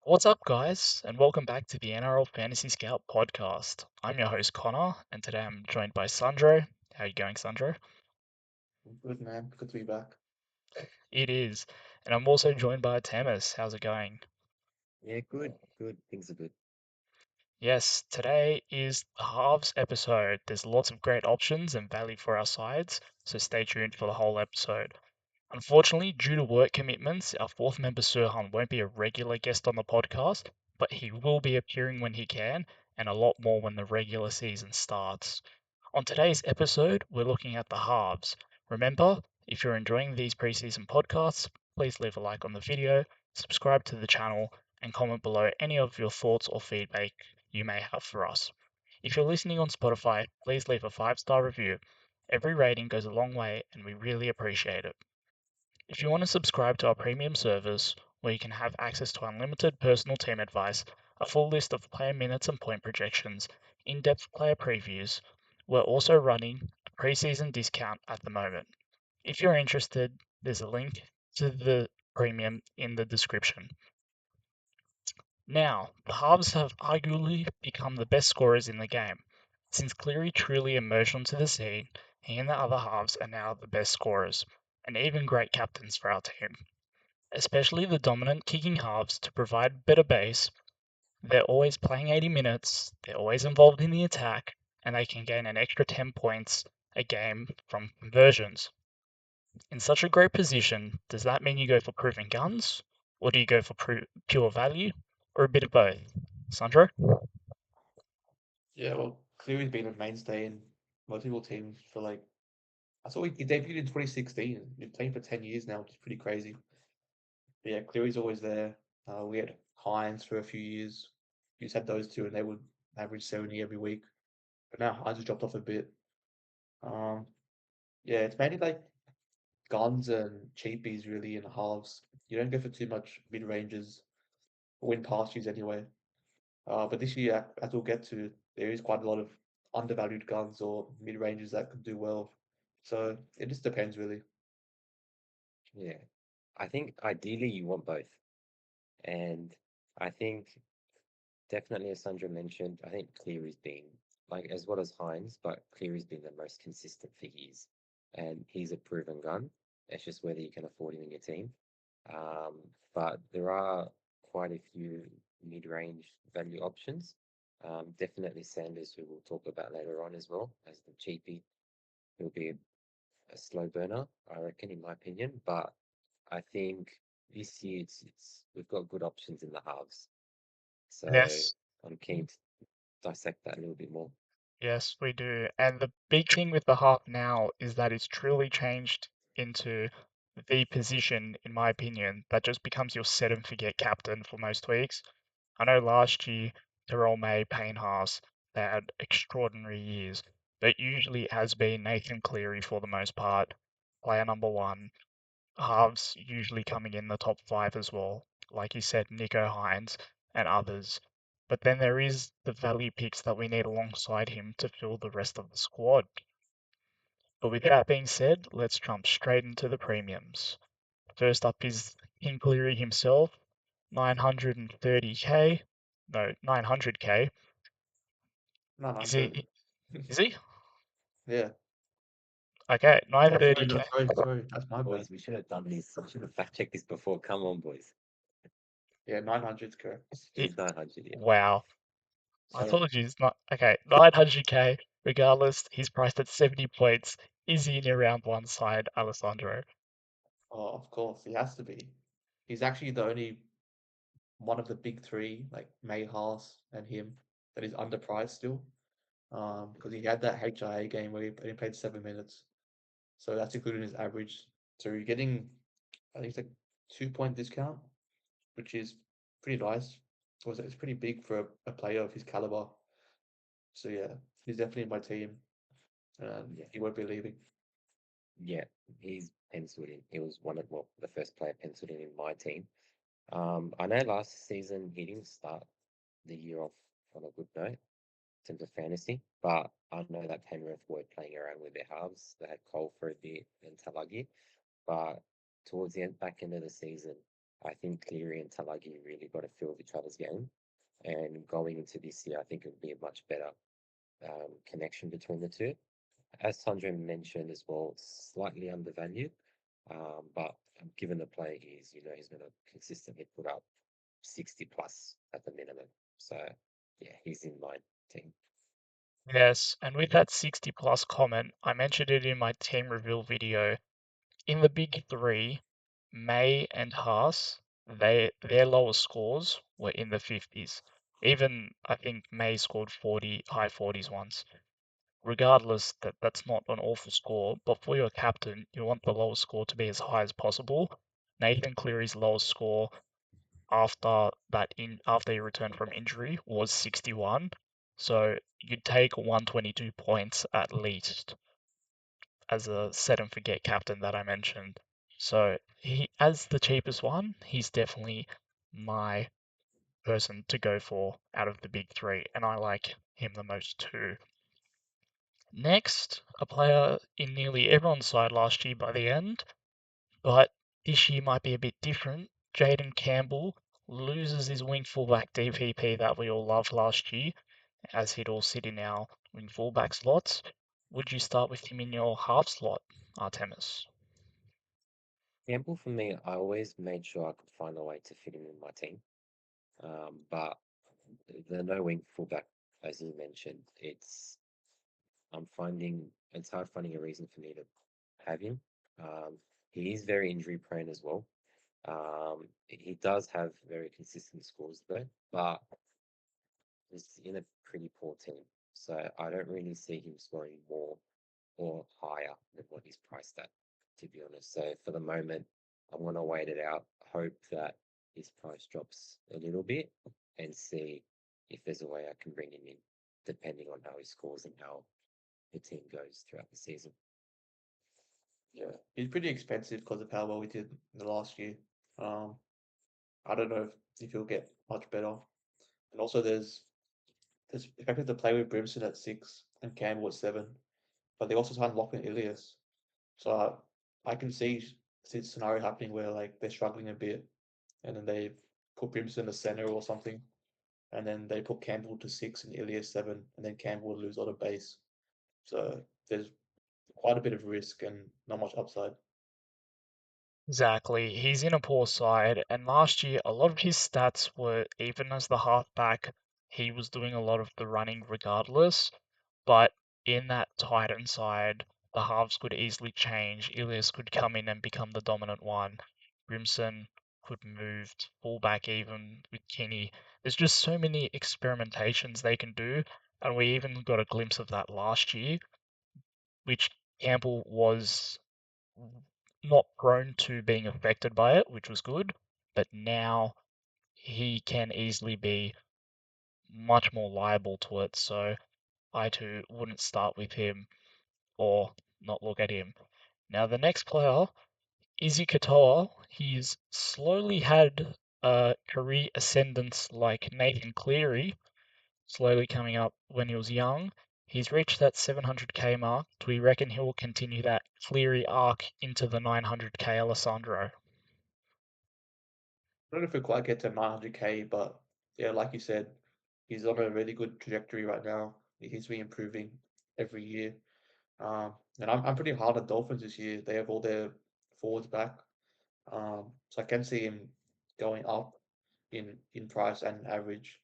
What's up, guys, and welcome back to the NRL Fantasy Scout Podcast. I'm your host, Connor, and today I'm joined by Sandro. How you going, Sandro? Good man, good to be back. It is. And I'm also joined by Tamas. How's it going? Yeah, good, good. Things are good. Yes, today is the halves episode. There's lots of great options and value for our sides, so stay tuned for the whole episode. Unfortunately, due to work commitments, our fourth member Surhan won't be a regular guest on the podcast, but he will be appearing when he can, and a lot more when the regular season starts. On today's episode, we're looking at the halves. Remember, if you're enjoying these preseason podcasts, please leave a like on the video, subscribe to the channel, and comment below any of your thoughts or feedback you may have for us. If you're listening on Spotify, please leave a 5-star review. Every rating goes a long way, and we really appreciate it. If you want to subscribe to our premium service, where you can have access to unlimited personal team advice, a full list of player minutes and point projections, in-depth player previews, we're also running a preseason discount at the moment. If you're interested, there's a link to the premium in the description. Now, the halves have arguably become the best scorers in the game. Since Cleary truly emerged onto the scene, he and the other halves are now the best scorers, and even great captains for our team. Especially the dominant kicking halves to provide better base. They're always playing 80 minutes, they're always involved in the attack, and they can gain an extra 10 points a game from conversions. In such a great position, does that mean you go for proven guns? Or do you go for pure value? Or a bit of both? Sandro? Yeah, well, Cleary's been a mainstay in multiple teams for I saw he debuted in 2016. Been playing for 10 years now, which is pretty crazy. But yeah, Cleary's always there. We had Hines for a few years. We just had those two, and they would average 70 every week. But now Hines has dropped off a bit. Um, yeah, it's mainly like guns and cheapies really in halves. You don't go for too much mid ranges, win pass use anyway. But this year, as we'll get to, there is quite a lot of undervalued guns or mid ranges that could do well. So it just depends, really. Yeah. I think ideally you want both. And I think definitely, as Sandra mentioned, I think Cleary's been, like, as well as Hines, but Cleary's been the most consistent for years. And he's a proven gun. It's just whether you can afford him in your team. Um, but there are quite a few mid-range value options. Definitely Sanders, who we'll talk about later on as well, as the cheapie. He'll be a slow burner, I reckon, in my opinion. But I think this year it's we've got good options in the halves, so Yes. I'm keen to dissect that a little bit more. Yes, we do. And the big thing with the half now is that it's truly changed into the position, in my opinion, that just becomes your set and forget captain for most weeks. I know last year, Terrell May, Payne Haas, they had extraordinary years, but usually it has been Nathan Cleary for the most part, player number one, halves usually coming in the top five as well. Like you said, Nico Hines and others. But then there is the value picks that we need alongside him to fill the rest of the squad. But with that being said, let's jump straight into the premiums. First up is King Cleary himself, 930k. No, 900k. Is 900. he? Is he? Yeah. Okay, Oh, sorry, no, 930k. sorry. That's my bad. Boys, we should have done this. We should have fact checked this before. Come on, boys. Yeah, 900 is correct. He's 900. Yeah. Wow. I So, told you it's not okay. 900k. Regardless, he's priced at 70 points. Is he in around one side, Alessandro? of course, he has to be. He's actually the only one of the big three, like May Haas and him, that is underpriced still. Because he had that HIA game where he only played 7 minutes. So that's including his average. So you're getting, I think it's like 2 point discount, which is pretty nice. It's pretty big for a player of his caliber. So yeah, he's definitely in my team, and Yeah. he won't be leaving. Yeah. He's penciled in. He was one of well, the first player penciled in my team. I know last season he didn't start the year off on a good note in terms of fantasy, but I know that Penrith were playing around with their halves. They had Cole for a bit and Talagi, but towards the end, back end of the season, I think Cleary and Talagi really got a feel of each other's game. And going into this year, I think it would be a much better connection between the two. As Sandra mentioned as well, slightly undervalued, but given the player he is, he's going to consistently put up 60 plus at the minimum. So, yeah, he's in my team. Yes, and with that 60 plus comment, I mentioned it in my team reveal video. In the big three, May and Haas, their lowest scores were in the 50s. Even I think May scored 40, high 40s once. Regardless, that's not an awful score, but for your captain, you want the lowest score to be as high as possible. Nathan Cleary's lowest score after he returned from injury was 61. So you'd take 122 points at least as a set and forget captain that I mentioned. So he, as the cheapest one, he's definitely my person to go for out of the big three, and I like him the most too. Next, a player in nearly everyone's side last year by the end, but this year might be a bit different. Jaden Campbell loses his wing fullback DPP that we all loved last year, as he'd all sit in our wing fullback slots. Would you start with him in your half slot, Artemis? Campbell, for me, I always made sure I could find a way to fit him in my team. But the no wing fullback, as you mentioned, it's hard finding a reason for me to have him. He is very injury prone as well. He does have very consistent scores though, but he's in a pretty poor team. So I don't really see him scoring more or higher than what he's priced at, to be honest. So for the moment, I'm gonna wait it out, hope that his price drops a little bit, and see if there's a way I can bring him in, depending on how he scores and how the team goes throughout the season. Yeah, he's pretty expensive because of how well he did in the last year. Um, I don't know if he'll get much better. And also, there's expected to play with Brimson at 6 and Campbell at 7, but they also signed Lachlan Ilias. So I can see the scenario happening where like they're struggling a bit, and then they put Brimson as center or something, and then they put Campbell to 6 and Ilias 7, and then Campbell will lose a lot of base. So there's quite a bit of risk and not much upside. Exactly. He's in a poor side, and last year a lot of his stats were even as the halfback, he was doing a lot of the running regardless. But in that Titan side, the halves could easily change. Ilias could come in and become the dominant one. Grimson could move to fullback even with Kinney. There's just so many experimentations they can do, and we even got a glimpse of that last year, which Campbell was not prone to being affected by it, which was good. But now he can easily be much more liable to it. So I too wouldn't start with him or not look at him. Now the next player, Izzy Katoa, he's slowly had a career ascendance like Nathan Cleary, slowly coming up when he was young. He's reached that 700k mark. Do we reckon he will continue that Cleary arc into the 900k, Alessandro? I don't know if we quite get to 900k, but yeah, like you said, he's on a really good trajectory right now. He's been improving every year. And I'm pretty hard on Dolphins this year. They have all their forwards back. So I can see him going up in price and average.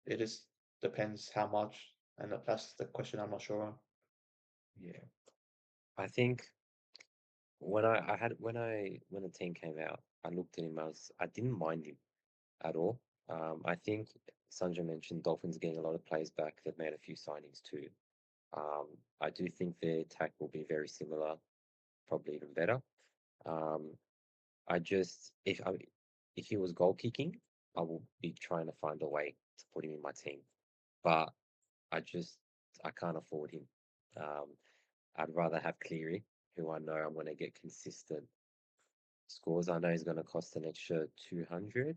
It just depends how much, and that's the question I'm not sure on. Yeah, I think when the team came out, I looked at him. I didn't mind him at all. I think Sanjay mentioned Dolphins getting a lot of players back. They've made a few signings too. I do think their attack will be very similar, probably even better. Um, I just if he was goal kicking, I will be trying to find a way to put him in my team. But I just I can't afford him. Um, I'd rather have Cleary, who I know I'm going to get consistent scores. I know he's going to cost an extra 200k,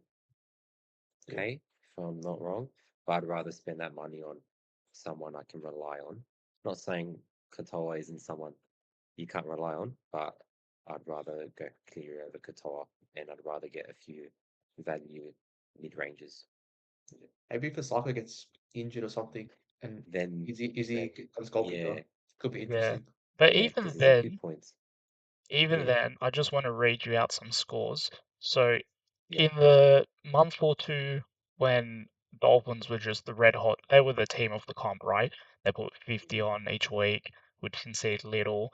Yeah. if I'm not wrong, but I'd rather spend that money on someone I can rely on. Not saying Katoa isn't someone you can't rely on, but I'd rather go Cleary over Katoa, and I'd rather get a few value mid ranges. Maybe if Osaka gets injured or something, and Then Izzy then comes goalkeeper, yeah, could be Yeah. interesting. But yeah, because he's a good points. even Yeah, then, I just want to read you out some scores. So yeah, in the month or two when Dolphins were just the red hot, they were the team of the comp, right? They put 50 on each week, would concede little.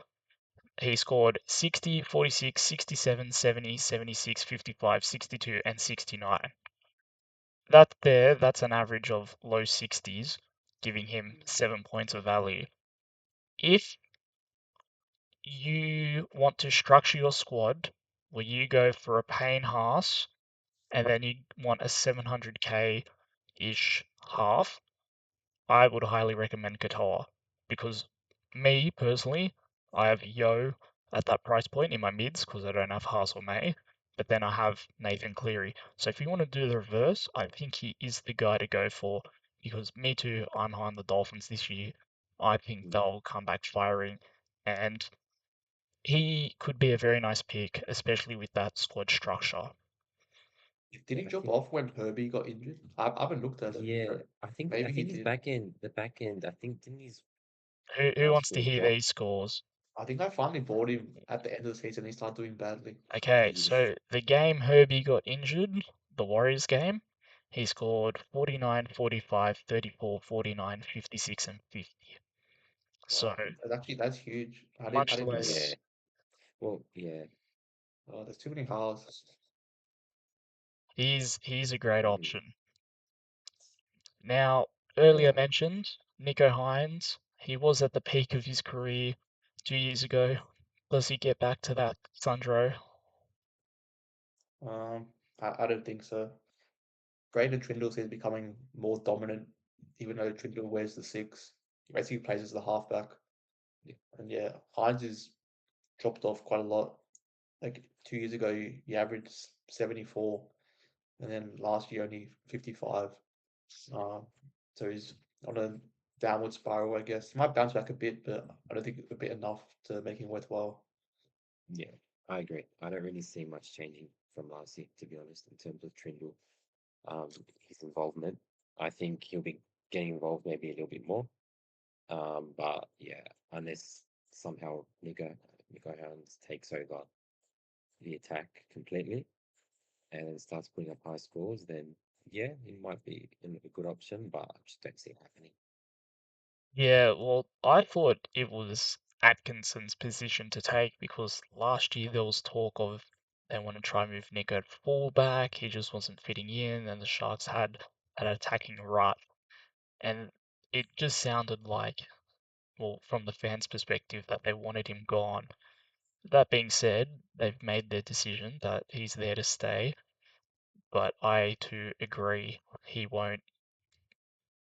He scored 60, 46, 67, 70, 76, 55, 62, and 69. That's an average of low 60s, giving him 7 points of value. If you want to structure your squad where you go for a Payne Haas and then you want a 700k ish half, I would highly recommend Katoa because me personally, I have Yo at that price point in my mids because I don't have Haas or May, but then I have Nathan Cleary. So if you want to do the reverse, I think he is the guy to go for because me too, I'm high on the Dolphins this year. I think yeah. they'll come back firing and he could be a very nice pick, especially with that squad structure. Did he I drop think off when Herbie got injured? I haven't looked at it. yeah, But I think maybe he his did. the back end. I think didn't his Who wants to score hear drop? these scores? I think I finally bought him at the end of the season. He started doing badly. Okay, Yes. so the game Herbie got injured, the Warriors game, he scored 49, 45, 34, 49, 56, and 50. So Wow, that's huge. I much didn't know that. Yeah. less. Well, yeah. Oh, there's too many halves. He's a great Mm, option. Now, earlier yeah. mentioned, Nico Hines, he was at the peak of his career 2 years ago. Does he get back to that, Sandro? I don't think so. Braden Trindle seems becoming more dominant, even though Trindle wears the six. He basically plays as the halfback. And yeah, Hines is dropped off quite a lot. Like 2 years ago, he averaged 74, and then last year only 55. Um, so he's on a downward spiral, I guess. He might bounce back a bit, but I don't think a bit enough to make him worthwhile. Yeah, I agree. I don't really see much changing from last year, to be honest, in terms of Trindle. His involvement. I think he'll be getting involved maybe a little bit more. But yeah, unless somehow Nico Hines takes over the attack completely and starts putting up high scores, then yeah, he might be a good option, but I just don't see it happening. Yeah, well, I thought it was Atkinson's position to take because last year there was talk of they want to try and move Nico at fullback. He just wasn't fitting in, and the Sharks had an attacking rut, and it just sounded like, well, from the fans' perspective, that they wanted him gone. That being said, they've made their decision that he's there to stay, but I too agree he won't.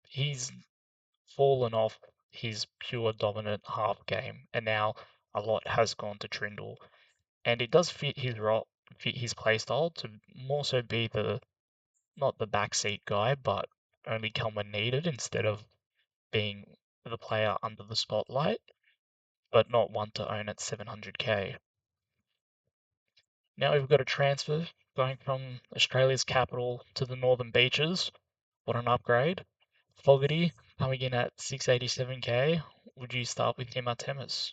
He's fallen off his pure dominant half game, and now a lot has gone to Trindle, and it does fit his role, fit his play style to more so be the not the backseat guy, but only come when needed instead of being the player under the spotlight, but not one to own at 700k. Now we've got a transfer going from Australia's capital to the northern beaches. What an upgrade. Fogarty coming in at 687k. Would you start with him at Temis?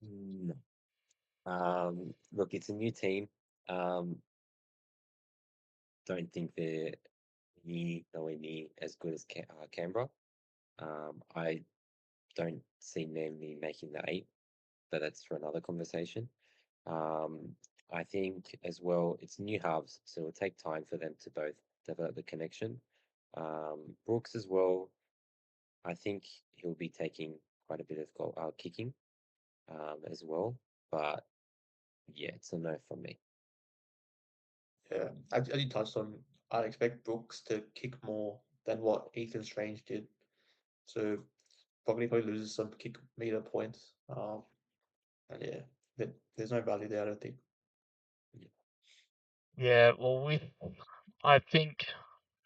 No. Look, it's a new team. Um, don't think they're nowhere near as good as Canberra. I don't see Manly making the eight, but that's for another conversation. Um, I think as well, it's new halves, so it'll take time for them to both develop the connection. Brooks as well, I think he'll be taking quite a bit of kicking as well, but yeah, it's a no from me. Yeah, as you touched on, I expect Brooks to kick more than what Ethan Strange did. So probably loses some kick meter points. And yeah, there's no value there, I don't think. Yeah, well, I think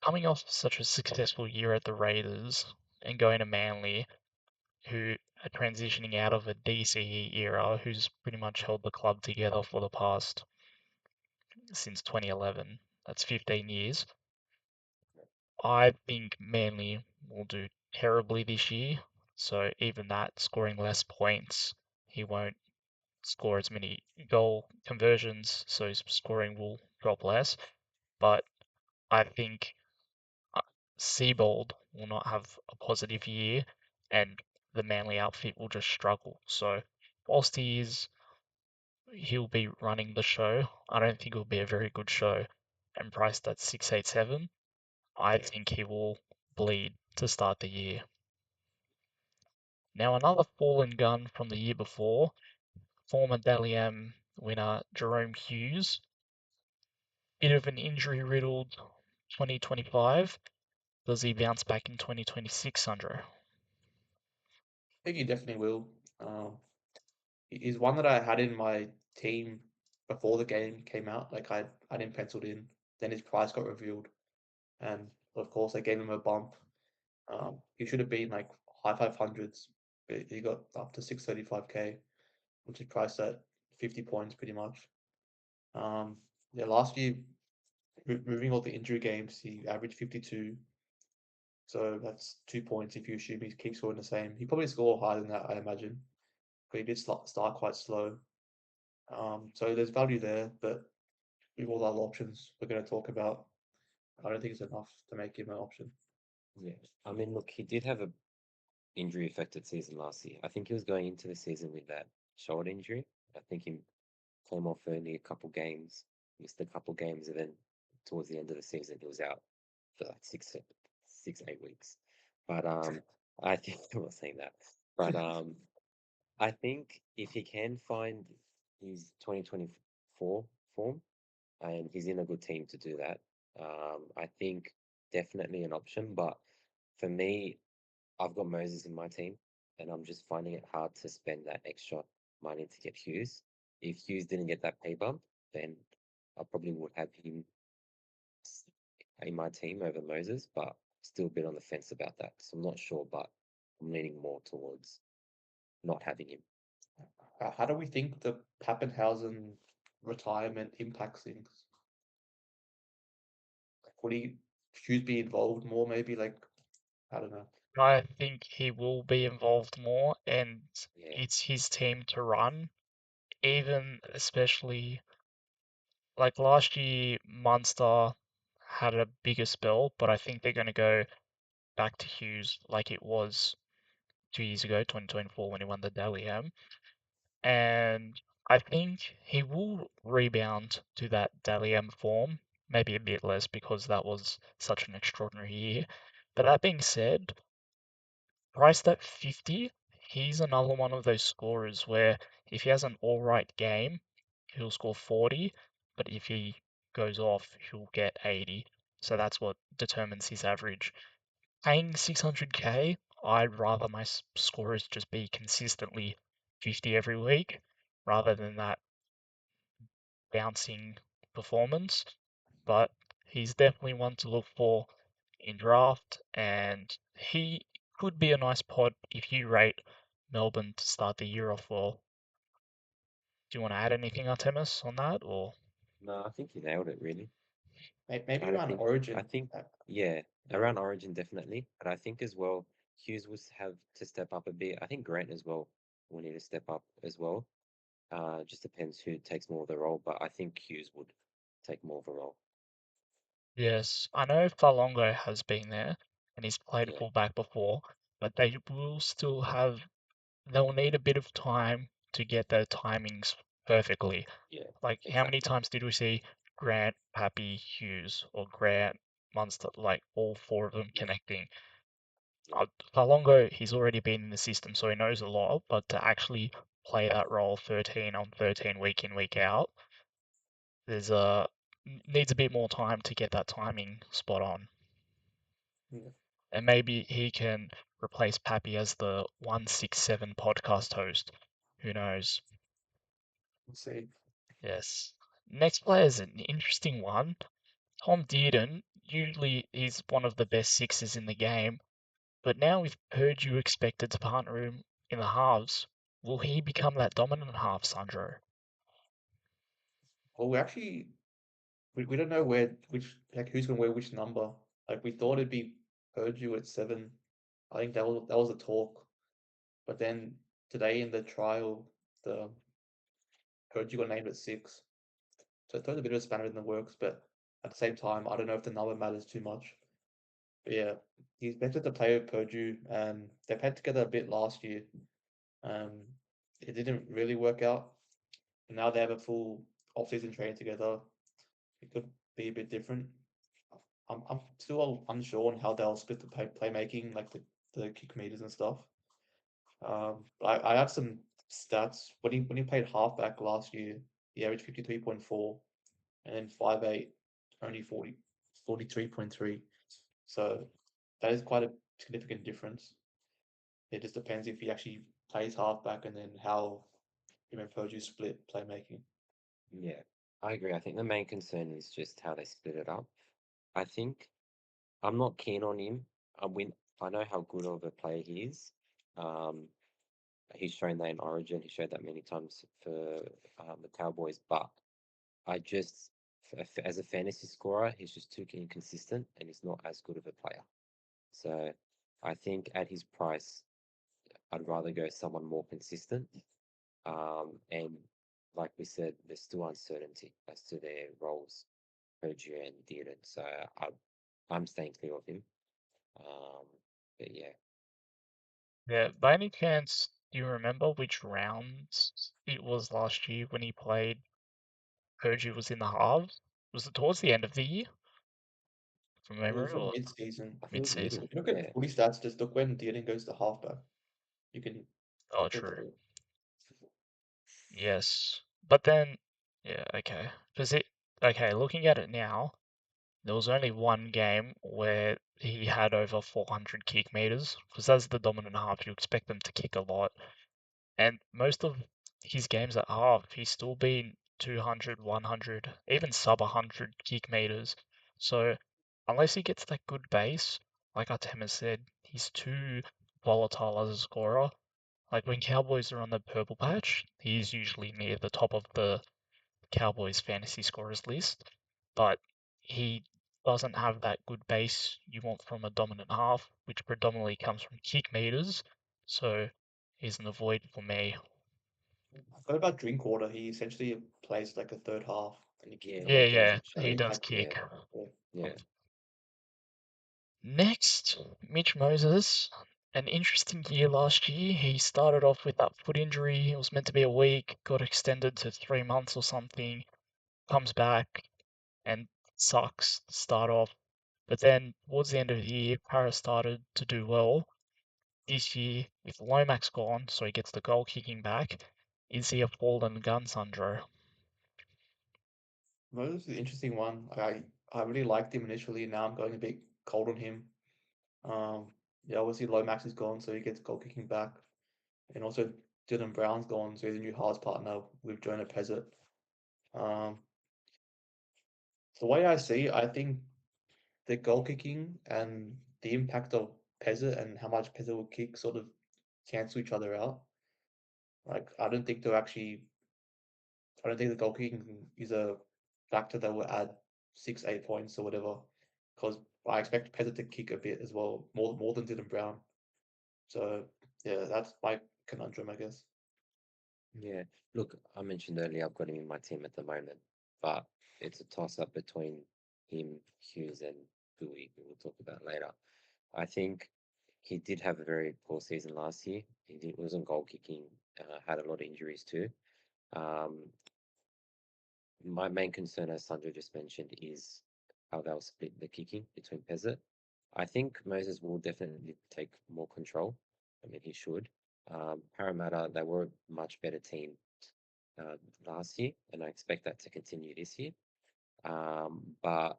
coming off such a successful year at the Raiders and going to Manly, who transitioning out of a DCE era who's pretty much held the club together for the past since 2011. That's 15 years. I think Manly will do terribly this year. So even that, scoring less points, he won't score as many goal conversions, so his scoring will drop less. But I think Seabold will not have a positive year, and the Manly outfit will just struggle. So whilst he'll be running the show, I don't think it'll be a very good show. And priced at 687, I think he will bleed to start the year. Now another fallen gun from the year before, former Dally M winner Jerome Hughes, bit of an injury-riddled 2025. Does he bounce back in 2026, Sandro? I think he definitely will. He's one that I had in my team before the game came out. Like I had him penciled in. Then his price got revealed, and of course I gave him a bump. He should have been like high 500s, but he got up to 635k, which is priced at 50 points pretty much. Yeah, last year, removing all the injury games, he averaged 52. So that's 2 points if you assume he keeps scoring the same. He probably score higher than that, I imagine. But he did start quite slow. So there's value there, but with all the other options we're going to talk about, I don't think it's enough to make him an option. Yeah. I mean, look, he did have a injury affected season last year. I think he was going into the season with that shoulder injury. I think he came off only a couple games, missed a couple games, and then towards the end of the season he was out for like 8 weeks. But I think I'm not saying that. But I think if he can find his 2024 form and he's in a good team to do that, I think definitely an option. But for me, I've got Moses in my team, and I'm just finding it hard to spend that extra money to get Hughes. If Hughes didn't get that pay bump, then I probably would have him in my team over Moses, but still a bit on the fence about that. So I'm not sure, but I'm leaning more towards not having him. How do we think the Pappenhausen retirement impacts things? Would he should be involved more? Maybe like I don't know. I think he will be involved more, and Yeah, it's his team to run. Even especially like last year, Munster had a bigger spell, but I think they're going to go back to Hughes like it was 2 years ago, 2024, when he won the Dally M. And I think he will rebound to that Dally M form, maybe a bit less because that was such an extraordinary year. But that being said, priced at 50, he's another one of those scorers where if he has an alright game, he'll score 40, but if he goes off, he'll get 80. So that's what determines his average. Paying 600k, I'd rather my scorers just be consistently 50 every week rather than that bouncing performance. But he's definitely one to look for in draft, and he could be a nice pod if you rate Melbourne to start the year off well. Do you want to add anything, Artemis, on that, or? no, I think you nailed it really. Maybe I don't around think. I Origin. think, Uh, yeah, yeah. around Origin definitely, but I think as well Hughes will have to step up a bit. I think Grant as well will need to step up as well. Just depends who takes more of the role, but I think Hughes would take more of a role. Yes, I know Falongo has been there and he's played Yeah, fullback before, but they will still have, they'll need a bit of time to get their timings perfectly. yeah, Like, how many exactly. times did we see Grant, Pappy, Hughes, or Grant, Munster, like all four of them Yeah, connecting? yeah, Falongo, he's already been in the system, so he knows a lot, but to actually play that role 13 on 13 week in, week out, there's needs a bit more time to get that timing spot on. Yeah. And maybe he can replace Pappy as the 167 podcast host. Who knows? We'll see. Yes. Next player is an interesting one. Tom Dearden, usually he's one of the best sixes in the game, but now we've heard you expected to partner him in the halves, will he become that dominant half, Sandro? Well, we don't know who's gonna wear which number. Like we thought it'd be Purdue at 7. I think that was a talk. But then today in the trial, the Purdue got named at 6. So it throws a bit of a spanner in the works, but at the same time, I don't know if the number matters too much. But yeah, he's better to play with Purdue. They played together a bit last year. Um, it didn't really work out. And now they have a full off-season training together. It could be a bit different. I'm still unsure on how they'll split the playmaking, like the kick meters and stuff. I have some stats. When he played halfback last year, he averaged 53.4, and then 5'8", only 43.3. So that is quite a significant difference. It just depends if he actually plays halfback and then how him and Purdue split playmaking. Yeah, I agree. I think the main concern is just how they split it up. I think I'm not keen on him. I know how good of a player he is. Um, he's shown that in Origin. He showed that many times for the Cowboys. But I just, as a fantasy scorer, he's just too inconsistent and he's not as good of a player. So I think at his price, I'd rather go someone more consistent. And like we said, there's still uncertainty as to their roles, Purdue and Dearden. So I'm staying clear of him. Um, but yeah, Yeah, by any chance, do you remember which rounds it was last year when he played Purdue was in the halves? Was it towards the end of the year, from It was memory, from or mid-season. I think it was mid-season? middle. If you look Yeah, at footy stats, just look when Dearden goes to halfback. You can Oh, look at true. the Yes. But then, yeah, okay. Okay, looking at it now, there was only one game where he had over 400 kick meters, because as the dominant half, you expect them to kick a lot. And most of his games at half, he's still been 200, 100, even sub 100 kick meters. So unless he gets that good base, like Artemis said, he's too volatile as a scorer. Like when Cowboys are on the purple patch, he's usually near the top of the Cowboys fantasy scorers list, but he doesn't have that good base you want from a dominant half, which predominantly comes from kick meters. So he's an avoid for me. I forgot about Drinkwater. He essentially plays like a third half, and he yeah, kicks a he Yeah, lot. does yeah, I he actually. think does like Yeah, kick. yeah. yeah, Next, Mitch Moses. An interesting year last year. He started off with that foot injury. It was meant to be a week, got extended to 3 months or something. Comes back and sucks to start off. But then towards the end of the year, Paris started to do well. This year, with Lomax gone, so he gets the goal kicking back, is he a fallen gun, Sandro? Moses is an interesting one. I really liked him initially. Now I'm going a bit cold on him. Um, yeah, obviously Lomax is gone, so he gets goal kicking back, and also Dylan Brown's gone, so he's a new halves partner with Jonah Pezzett. Um, the way I see, I think the goal kicking and the impact of Pezzett and how much Pezzett will kick sort of cancel each other out. Like I don't think the goal kicking is a factor that will add 6, 8 points or whatever. Because I expect Pezzett to kick a bit as well, more than Dylan Brown. So yeah, that's my conundrum, I guess. yeah. Look, I mentioned earlier I've got him in my team at the moment, but it's a toss-up between him, Hughes, and Bowie, who we'll talk about later. I think he did have a very poor season last year. Wasn't goal kicking, had a lot of injuries too. Um, my main concern, as Sandra just mentioned, is how they'll split the kicking between Pezzett. I think Moses will definitely take more control. I mean, he should. Parramatta, they were a much better team uh, last year, and I expect that to continue this year. But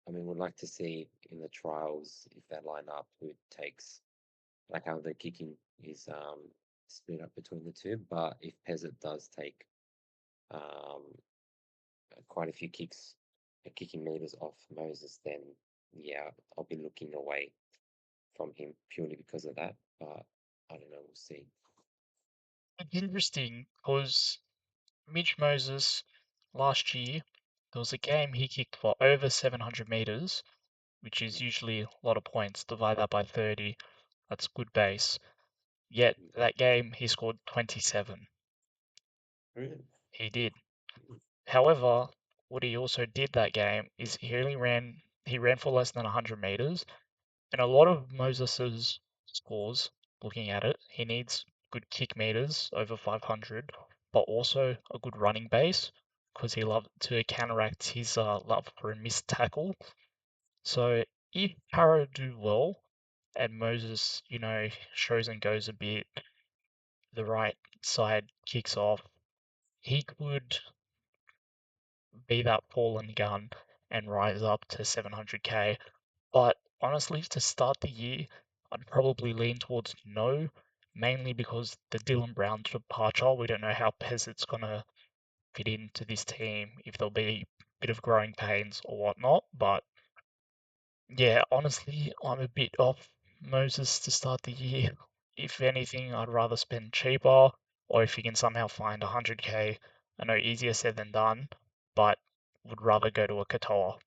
I mean, we'd like to see in the trials if they line up who takes, like how the kicking is split up between the two. But if Pezzett does take um, quite a few kicking meters off Moses, then yeah, I'll be looking away from him purely because of that. But I don't know. We'll see. It's interesting because Mitch Moses last year, there was a game he kicked for over 700 meters, which is usually a lot of points. Divide that by 30, that's good base. Yet that game he scored 27. Really? He did. However, what he also did that game is he ran for less than 100 meters, and a lot of Moses's scores, looking at it, he needs good kick meters over 500, but also a good running base because he loves to counteract his love for a missed tackle. So if Para do well and Moses, shows and goes a bit, the right side kicks off, he could be that fallen gun and rise up to 700k. But honestly, to start the year, I'd probably lean towards no, mainly because the Dylan Brown departure, we don't know how Peasant's going to fit into this team, if there'll be a bit of growing pains or whatnot. But yeah, honestly, I'm a bit off Moses to start the year. If anything, I'd rather spend cheaper, or if you can somehow find 100k, I know easier said than done, but would rather go to a Katoa.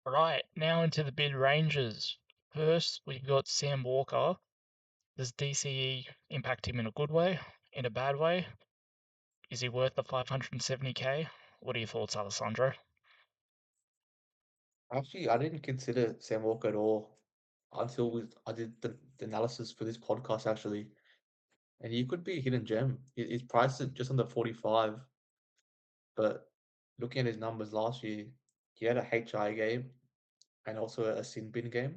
Right, now into the bid ranges. First, we've got Sam Walker. Does DCE impact him in a good way? In a bad way? Is he worth the 570k? What are your thoughts, Alessandro? Actually, I didn't consider Sam Walker at all until I did the analysis for this podcast, actually. And he could be a hidden gem. He's priced at just under 45, but looking at his numbers last year, he had a HI game and also a sin bin game.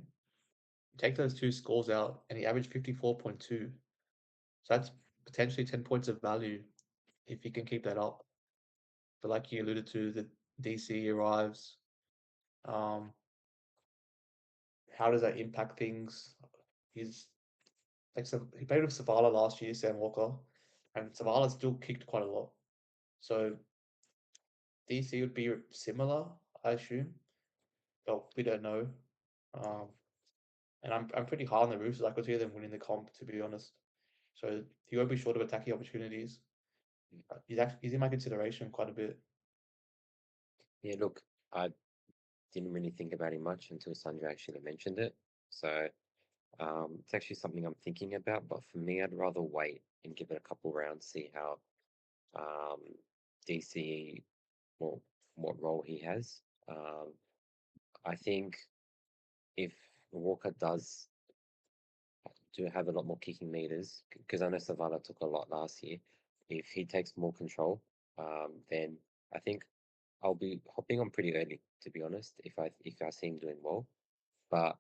Take those two scores out, and he averaged 54.2. So that's potentially 10 points of value if he can keep that up. But like you alluded to, the DC arrives. Um, how does that impact things? He's like he played with Savala last year, Sam Walker, and Savala still kicked quite a lot. So DC would be similar, I assume. But we don't know. Um, and I'm pretty high on the Roosters. I could see them winning the comp, to be honest. So he won't be short of attacking opportunities. He's in my consideration quite a bit. Yeah, look, I didn't really think about him much until Sandra actually mentioned it. So it's actually something I'm thinking about. But for me, I'd rather wait and give it a couple rounds, see how um, DCE, well, what role he has. I think if Walker does to have a lot more kicking meters, because I know Savannah took a lot last year. If he takes more control, then I think I'll be hopping on pretty early, to be honest, if I see him doing well. But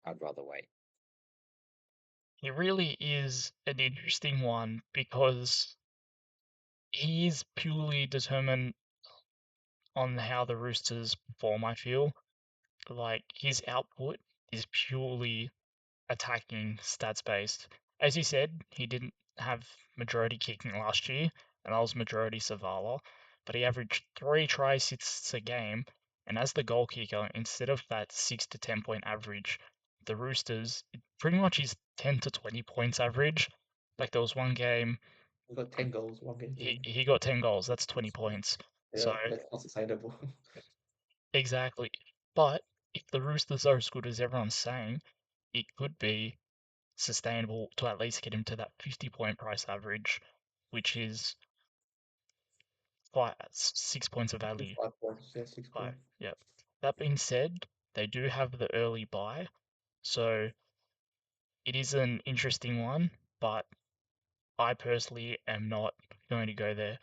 I'd rather wait. He really is an interesting one because he is purely determined on how the Roosters perform, I feel. Like, his output is purely attacking stats based. As you said, he didn't have majority kicking last year, and that was majority Savala, but he averaged 3 try assists a game, and as the goal kicker, instead of that 6 to 10 point average, the Roosters, it pretty much is 10 to 20 points average. Like there was one game, We've got 10 goals, one game he, thing. he got 10 goals, that's 20 points. So, Yeah, that's not sustainable. exactly. But if the Roosters are as good as everyone's saying, it could be sustainable to at least get him to that 50 point price average, which is 6 points of value. 5 points, yeah, 6 points. Yeah. That being said, they do have the early buy, so it is an interesting one, but I personally am not going to go there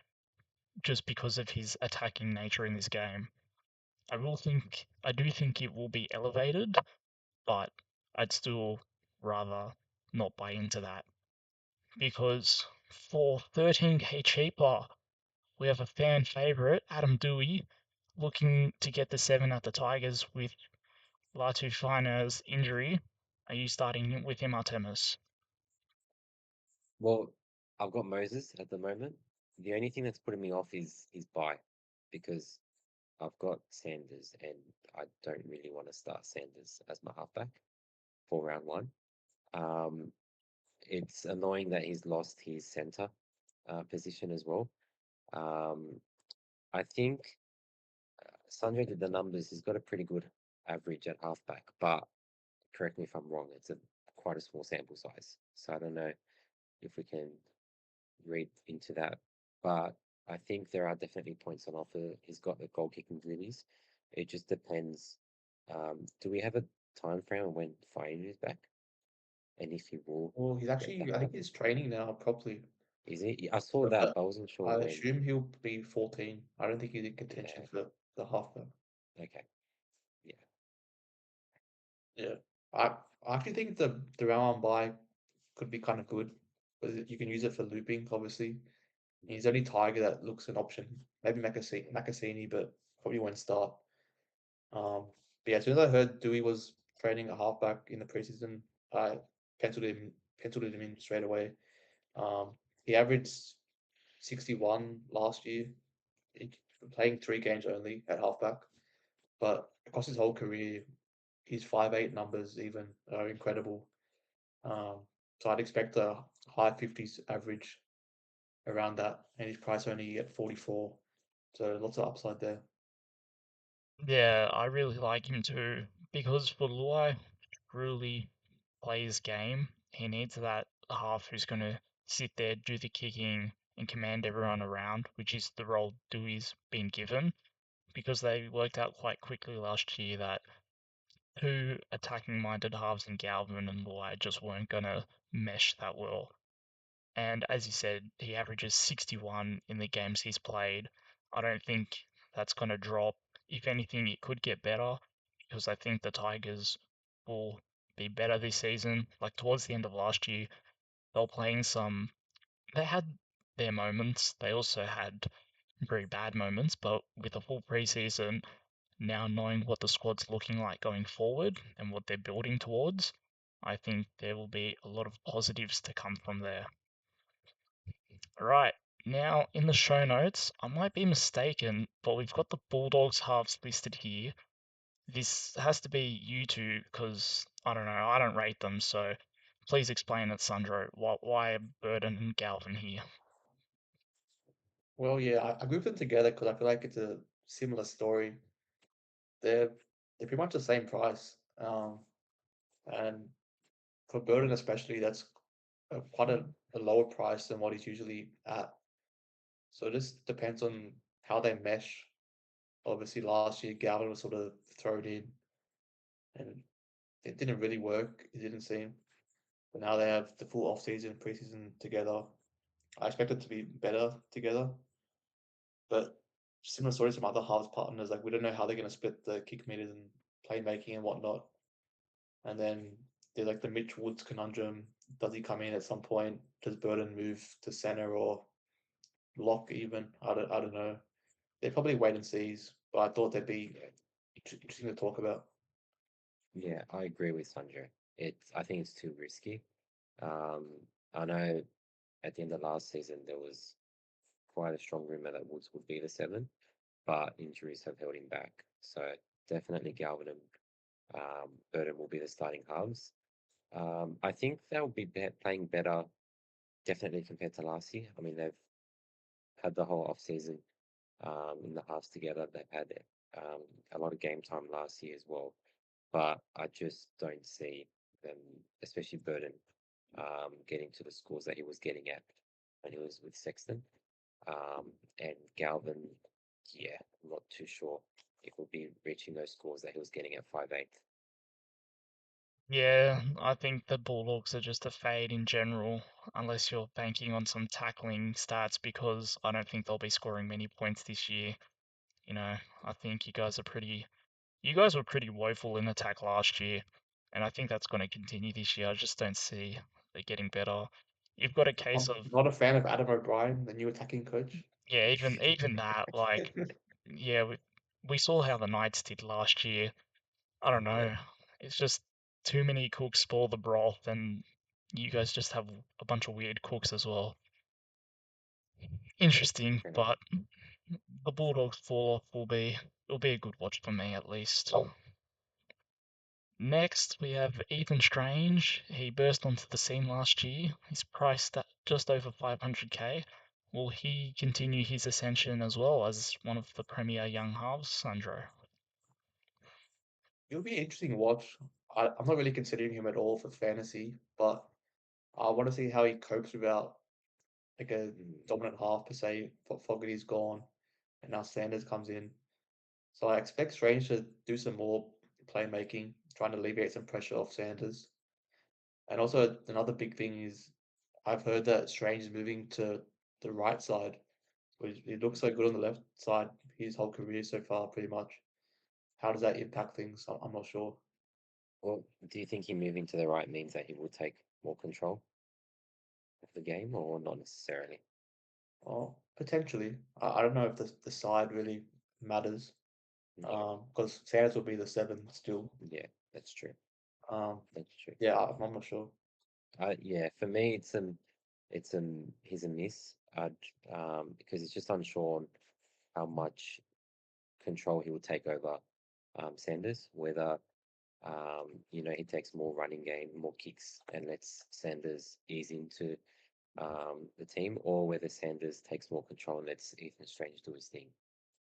just because of his attacking nature in this game. I do think it will be elevated, but I'd still rather not buy into that because for 13k cheaper, we have a fan favourite, Adam Dewey, looking to get the 7 at the Tigers with Latu Fina's injury. Are you starting with him, Artemis? Well, I've got Moses at the moment. The only thing that's putting me off is buy, because I've got Sanders and I don't really want to start Sanders as my halfback for round one. Um, it's annoying that he's lost his center position as well. Um, I think Sandro did the numbers. He's got a pretty good average at halfback, but correct me if I'm wrong. It's quite a small sample size, so I don't know if we can read into that. But I think there are definitely points on offer. He's got the goal kicking abilities. It just depends. Do we have a time frame on when Fine is back, and if he will Well, he's get actually, back I think up? he's training now properly. Is he? I saw But that, but I wasn't sure I when. assume he'll be 14. I don't think he's in Yeah. contention for the halfback. Okay. Yeah. Yeah. I I actually think the round one bye could be kind of good because you can use it for looping, obviously. He's the only Tiger that looks an option. Maybe Makasini, but probably won't start. But yeah, as soon as I heard Dewey was training a halfback in the preseason, I penciled him in straight away. He averaged 61 last year, he- playing 3 games only at halfback. But across his whole career, his 5'8" numbers even are incredible. Um, so I'd expect a high 50s average around that, and his price only at 44. So lots of upside there. Yeah, I really like him too because for Luai truly play his game, he needs that half who's going to sit there, do the kicking, and command everyone around, which is the role Dewey's been given. Because they worked out quite quickly last year that two attacking minded halves in Galvin and Luai just weren't going to mesh that well. And as you said, he averages 61 in the games he's played. I don't think that's going to drop. If anything, it could get better because I think the Tigers will be better this season. Like towards the end of last year, they were playing some. They had their moments. They also had very bad moments, but with a full preseason, now knowing what the squad's looking like going forward and what they're building towards, I think there will be a lot of positives to come from there. Right. Now, in the show notes, I might be mistaken, but we've got the Bulldogs halves listed here. This has to be you two because I don't know, I don't rate them, so please explain it, Sandro. Why are Burden and Galvin here? Well, yeah, I grouped them together because I feel like it's a similar story. They're they're pretty much the same price. And for Burden especially, that's quite a lower price than what he's usually at. So it just depends on how they mesh. Obviously, last year Galvin was sort of thrown in, and it didn't really work. It didn't seem. But now they have the full off season, preseason together. I expect it to be better together. But similar stories from other halves partners, like we don't know how they're going to split the kick meters and playmaking and whatnot. And then there's like the Mitch Woods conundrum. Does he come in at some point? Does Burden move to center or lock even? I don't know. They're probably wait and sees, but I thought they'd be interesting to talk about. Yeah, I agree with Sanjay. I think it's too risky. Um, I know at the end of last season there was quite a strong rumor that Woods would be the seven, but injuries have held him back. So definitely Galvin and Burton will be the starting halves. I think they'll be playing better, definitely compared to last year. I mean, they've had the whole off season in the halves together. They've had um, a lot of game time last year as well, but I just don't see them, especially Burton, getting to the scores that he was getting at when he was with Sexton. And Galvin, yeah, I'm not too sure if we'll be reaching those scores that he was getting at 5'8". Yeah, I think the Bulldogs are just a fade in general, unless you're banking on some tackling stats, because I don't think they'll be scoring many points this year. You know, I think you guys were pretty woeful in attack last year, and I think that's going to continue this year. I just don't see it getting better. You've got a case I'm of, not a fan of Adam O'Brien, the new attacking coach. yeah, even that, like, yeah, we saw how the Knights did last year. I don't Yeah, know. It's just too many cooks spoil the broth, and you guys just have a bunch of weird cooks as well. Interesting, fair enough. but the Bulldogs fall off will be it'll be a good watch for me at least. Next, we have Ethan Strange. He burst onto the scene last year. He's priced at just over 500k. Will he continue his ascension as well as one of the premier young halves, Sandro? It'll be interesting to watch. I'm not really considering him at all for fantasy, but I want to see how he copes without like a dominant half per se. Fogarty's gone, and now Sanders comes in. So I expect Strange to do some more playmaking, trying to alleviate some pressure off Sanders. And also another big thing is I've heard that Strange is moving to the right side. He looks so good on the left side his whole career so far, pretty much. How does that impact things? I'm not sure. Well, do you think him moving to the right means that he will take more control of the game, or not necessarily? Oh, potentially. I don't know if the side really matters. Yeah, Because Sanders will be the seven still. yeah, that's true. Um, That's true. yeah, I'm not sure. Yeah, for me, he's a miss. Because it's just unsure on how much control he will take over Sanders, whether he takes more running game, more kicks, and lets Sanders ease into the team, or whether Sanders takes more control and lets Ethan Strange do his thing.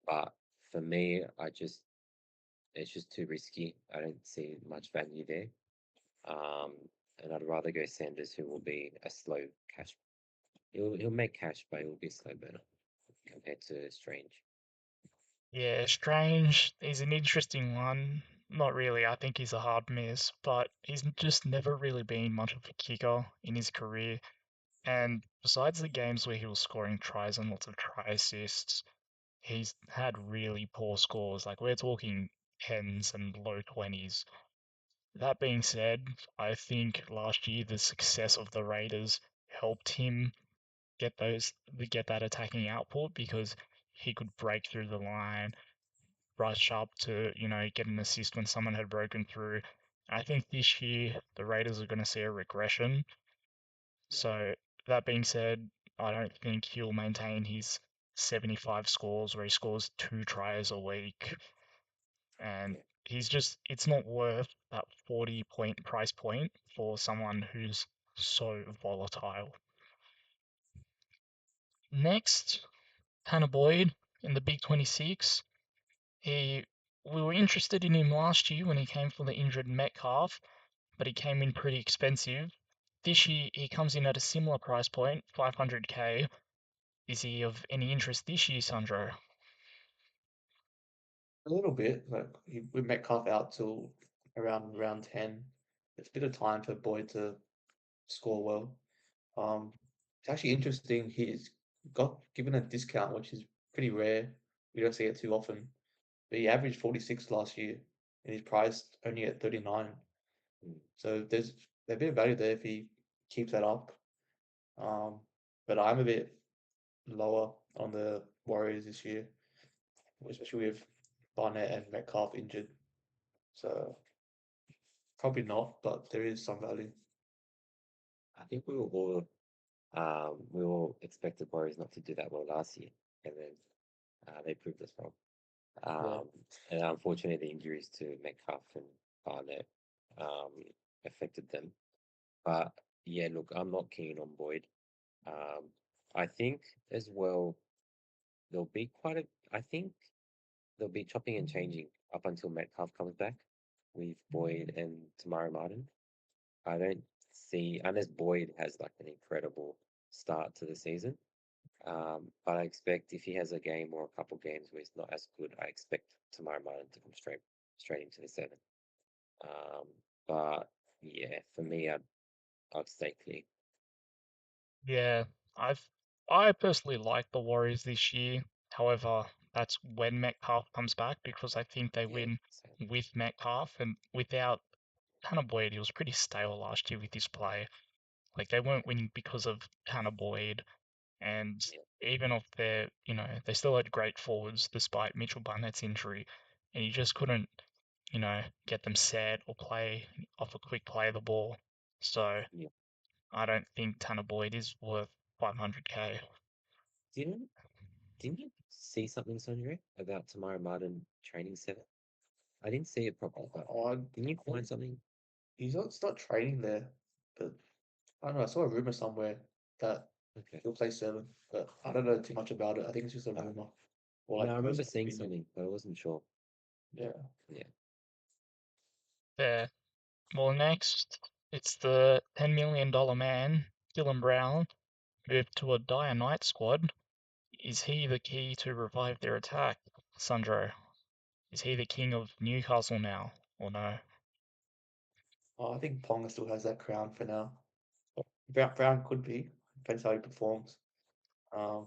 But for me, it's just too risky. I don't see much value there. Um, and I'd rather go Sanders, who will be a slow cash. He'll make cash, but he'll be a slow burner compared to Strange. Yeah, Strange is an interesting one. Not really, I think he's a hard miss, but he's just never really been much of a kicker in his career. And besides the games where he was scoring tries and lots of try assists, he's had really poor scores. Like we're talking tens and low 20s. That being said, I think last year the success of the Raiders helped him get that attacking output because he could break through the line, rush up to, get an assist when someone had broken through. I think this year the Raiders are going to see a regression. So that being said, I don't think he'll maintain his 75 scores where he scores 2 tries a week. And Yeah, it's not worth that 40-point price point for someone who's so volatile. Next, Tanner Boyd in the Big 26. He We were interested in him last year when he came for the injured Metcalf, but he came in pretty expensive. This year he comes in at a similar price point, 500k. Is he of any interest this year, Sandro? A little bit. We Metcalf out till around round 10. It's a bit of time for Boyd to score well. It's actually interesting. He's got given a discount, which is pretty rare. We don't see it too often. But he averaged 46 last year, and he's priced only at 39. mm, So there's a bit of value there if he keeps that up. Um, but I'm a bit lower on the Warriors this year, especially with Barnett and Metcalf injured. So probably not, but there is some value. I think we all expected Warriors not to do that well last year, and then they proved us wrong. Yeah. Um, and unfortunately, the injuries to Metcalf and Barnett um, affected them. But yeah, look, I'm not keen on Boyd. Um, I think as well there'll be quite a. I think there'll be chopping and changing up until Metcalf comes back with Boyd and Tamara Martin. I don't see unless Boyd has like an incredible start to the season. But I expect if he has a game or a couple games where he's not as good, I expect Tamara Martin to come straight into the seven. Um, but yeah, for me, I'd stay clear. Yeah, I've I personally like the Warriors this year. However, that's when Metcalf comes back because I think they Yeah, win same. with Metcalf and without Tanner Boyd. He was pretty stale last year with his play. Like they weren't winning because of Tanner Boyd, and Yeah, even if they still had great forwards despite Mitchell Barnett's injury, and you just couldn't, get them set or play off a quick play of the ball. So yeah. I don't think Tanner Boyd is worth 500k. Didn't didn't you see something, Sandra, about Tamara Martin training seven? I didn't see it properly, but can you find something? It's not training there, but I don't know. I saw a rumor somewhere that Okay. he'll play 7, but I don't know too much about it. I think it's just a rumor or No, like I remember personal seeing opinion. something, but I wasn't sure. Yeah. Yeah. There. Well, next, it's the $10 million man, Dylan Brown, moved to a Dire Knight squad. Is he the key to revive their attack, Sandro? Is he the king of Newcastle now, or no? I think Ponga still has that crown for now. Brown could be, depends how he performs. Um,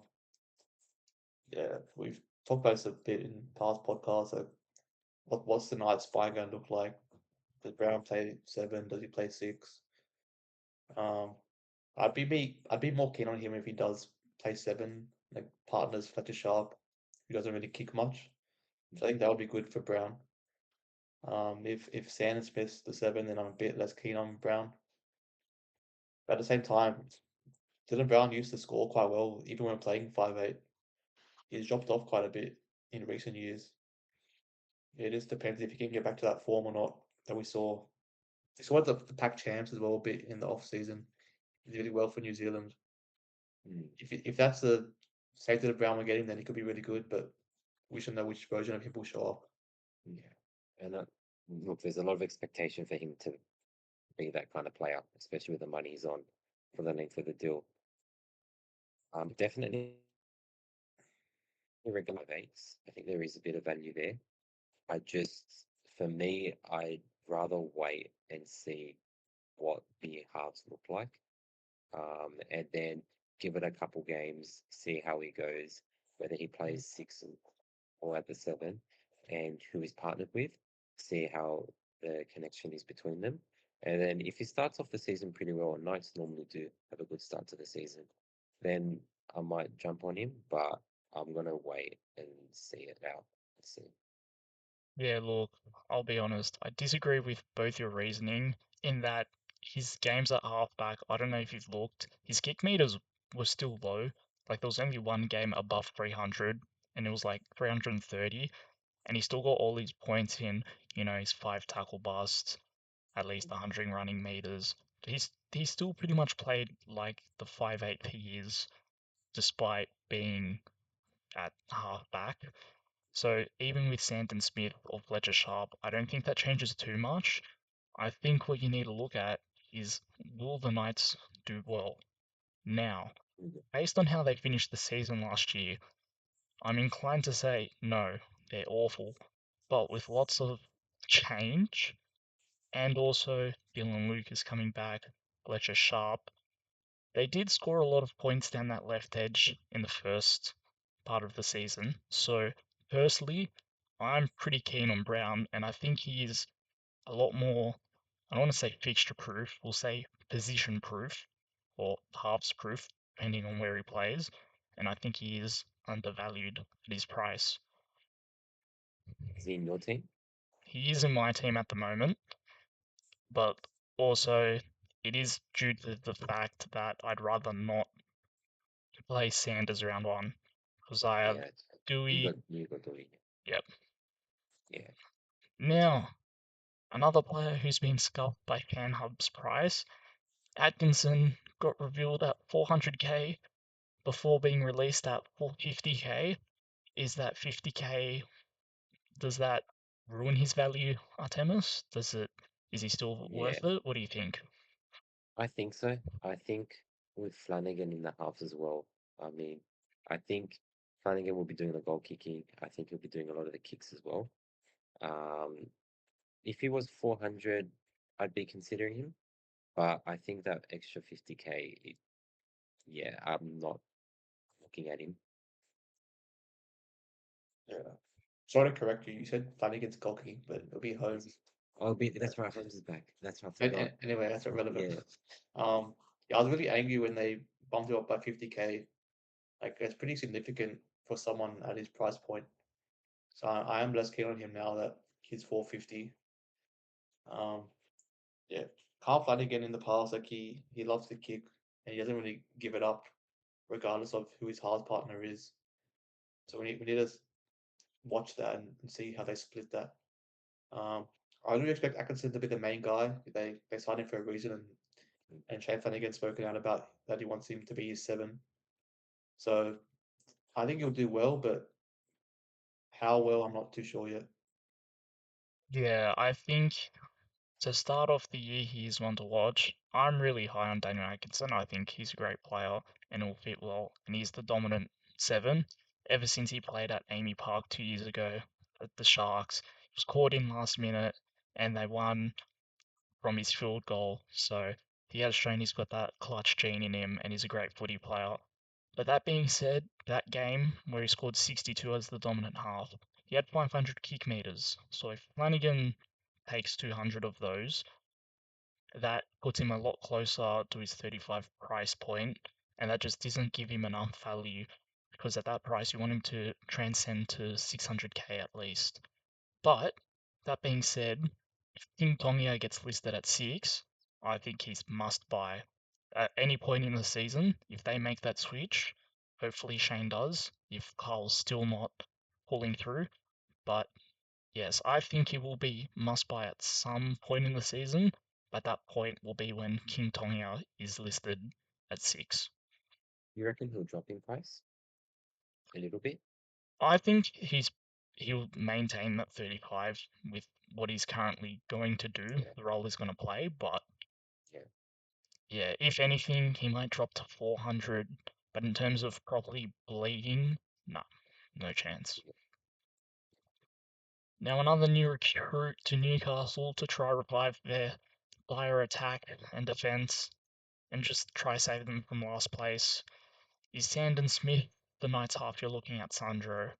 yeah, we've talked about this a bit in past podcasts. Like what's the night spy going to look like? Does Brown play 7? Does he play 6? Um, I'd be more keen on him if he does play 7, like partners Fletcher Sharp, who doesn't really kick much. So I think that would be good for Brown. If Sanders Smith's the 7, then I'm a bit less keen on Brown. But at the same time, Dylan Brown used to score quite well, even when playing 5'8". He's dropped off quite a bit in recent years. It just depends if he can get back to that form or not that we saw. We saw the pack champs as well a bit in the off season. He did really well for New Zealand. Mm, If that's the safety that Brown we're getting, then he could be really good. But we should know which version of him will show up. yeah. And look, there's a lot of expectation for him to be that kind of player, especially with the money he's on for the length of the deal. Definitely regular eights. I think there is a bit of value there. I just, for me, I'd rather wait and see what the halves look like, and then give it a couple games, see how he goes, whether he plays 6 or at the 7, and who he's partnered with, see how the connection is between them. And then if he starts off the season pretty well, and Knights normally do have a good start to the season, then I might jump on him, but I'm gonna wait and see it out. See. Yeah, look, I'll be honest. I disagree with both your reasoning in that his games at halfback, I don't know if you've looked, his kick meters were still low. Like there was only one game above 300, and it was like 330, and he still got all these points in, his 5 tackle busts, at least 100 running meters. He's still pretty much played like the 5'8" he is, despite being at halfback. So even with Santon Smith or Fletcher Sharp, I don't think that changes too much. I think what you need to look at is, will the Knights do well? Now, based on how they finished the season last year, I'm inclined to say no, they're awful. But with lots of change, and also Dylan Lucas coming back, Fletcher Sharp, they did score a lot of points down that left edge in the first part of the season. So personally, I'm pretty keen on Brown, and I think he is a lot more, I don't want to say fixture proof, we'll say position proof or halves proof, depending on where he plays. And I think he is undervalued at his price. Is he in your team? He is in my team at the moment, but also it is due to the fact that I'd rather not play Sanders round 1 because I have Yeah, Dewey. you got Dewey. Yep. Yeah, that's fair. Now, another player who's been scalped by FanHub's price, Atkinson, got revealed at 400k before being released at 450k. Is that 50k? Does that ruin his value, Artemis? Is he still Yeah, worth it? What do you think? I think so. I think with Flanagan in the half as well. I mean, I think Flanagan will be doing the goal kicking. I think he'll be doing a lot of the kicks as well. Um, if he was 400, I'd be considering him. But I think that extra 50k, yeah, I'm not looking at him. Yeah. Sorry to correct you. You said Flanagan's cocky, but it'll be home. That's right, Holmes is back. That's right, I And, forgot. anyway, that's irrelevant. Yeah, Yeah, I was really angry when they bumped him up by 50k. Like it's pretty significant for someone at his price point. So I am less keen on him now that he's 450. Um, yeah, Carl Flanagan in the past, like he loves to kick and he doesn't really give it up, regardless of who his hard partner is. So we need to watch that and see how they split that. I do expect Atkinson to be the main guy. They signed him for a reason, and Shane Flanagan spoken out about that he wants him to be his 7. So I think he'll do well, but how well, I'm not too sure yet. Yeah, I think to start off the year, he's one to watch. I'm really high on Daniel Atkinson. I think he's a great player and will fit well. And he's the dominant 7 ever since he played at Amy Park 2 years ago at the Sharks. He was caught in last minute and they won from his field goal. So he has shown he's got that clutch gene in him and he's a great footy player. But that being said, that game where he scored 62 as the dominant half, he had 500 kick meters. So if Flanagan takes 200 of those, that puts him a lot closer to his 35 price point, and that just doesn't give him enough value because at that price you want him to transcend to 600k at least. But that being said, if King Tongia gets listed at 6, I think he's must buy. At any point in the season, if they make that switch, hopefully Shane does, if Carl's still not pulling through. But yes, I think he will be must buy at some point in the season, but that point will be when King Tonga is listed at 6. You reckon he'll drop in price a little bit? I think he'll maintain that 35 with what he's currently going to do, Yeah, the role he's going to play, but yeah. yeah, if anything, he might drop to 400, but in terms of properly bleeding, no, no chance. Yeah. Now, another new recruit to Newcastle to try revive their fire attack and defence and just try save them from last place is Sandon Smith, the Knights half you're looking at, Sandro.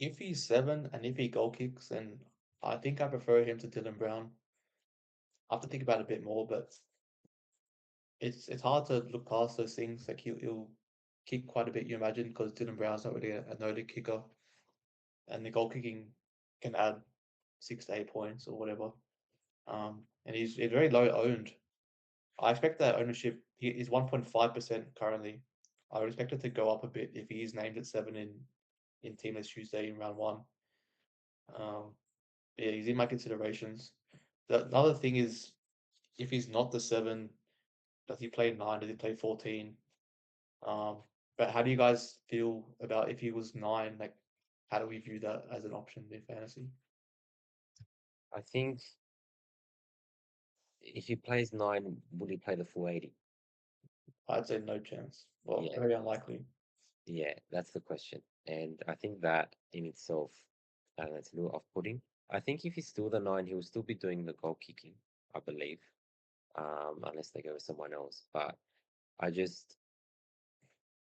If he's 7 and if he goal kicks, then I think I prefer him to Dylan Brown. I have to think about it a bit more, but it's hard to look past those things. Like he'll kick quite a bit, you imagine, because Dylan Brown's not really a noted kicker, and the goal kicking can add 6 to 8 points or whatever. And he's very low owned. I expect that ownership he is 1.5% currently. I would expect it to go up a bit if he is named at 7 in Teamless Tuesday in round 1. Um, yeah, he's in my considerations. The other thing is, if he's not the 7, does he play 9? Does he play 14? Um, but how do you guys feel about if he was 9? Like, how do we view that as an option in fantasy? I think if he plays 9, will he play the full 80? I'd say no chance. Well, Yeah, very unlikely. yeah, that's the question. And I think that in itself, it's a little off-putting. I think if he's still the 9, he'll still be doing the goal kicking, I believe, unless they go with someone else. But I just,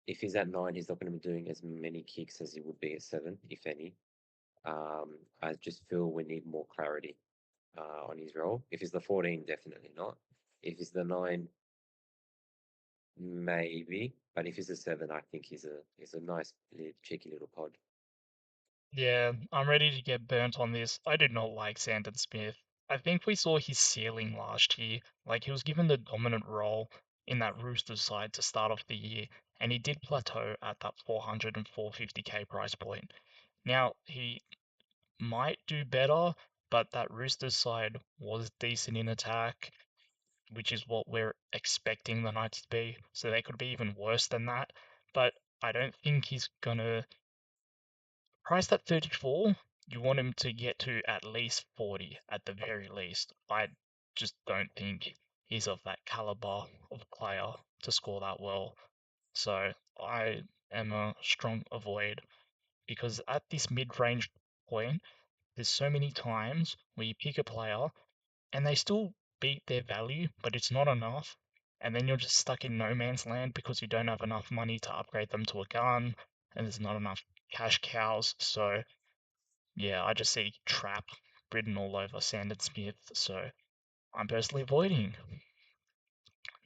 if he's at 9, he's not going to be doing as many kicks as he would be at 7, if any. I just feel we need more clarity on his role. If he's the 14, definitely not. If he's the 9, maybe. But if he's a 7, I think he's a nice, cheeky little pod. Yeah, I'm ready to get burnt on this. I did not like Sandon Smith. I think we saw his ceiling last year. Like, he was given the dominant role in that Roosters side to start off the year, and he did plateau at that 400 and 450k price point. Now, he might do better, but that Roosters side was decent in attack, which is what we're expecting the Knights to be. So they could be even worse than that. But I don't think he's gonna price at 34. You want him to get to at least 40 at the very least. I just don't think he's of that caliber of player to score that well. So I am a strong avoid because at this mid-range point, there's so many times where you pick a player and they still beat their value, but it's not enough. And then you're just stuck in no man's land because you don't have enough money to upgrade them to a gun, and there's not enough cash cows. So, yeah, I just see trap written all over Sandon Smith. So, I'm personally avoiding.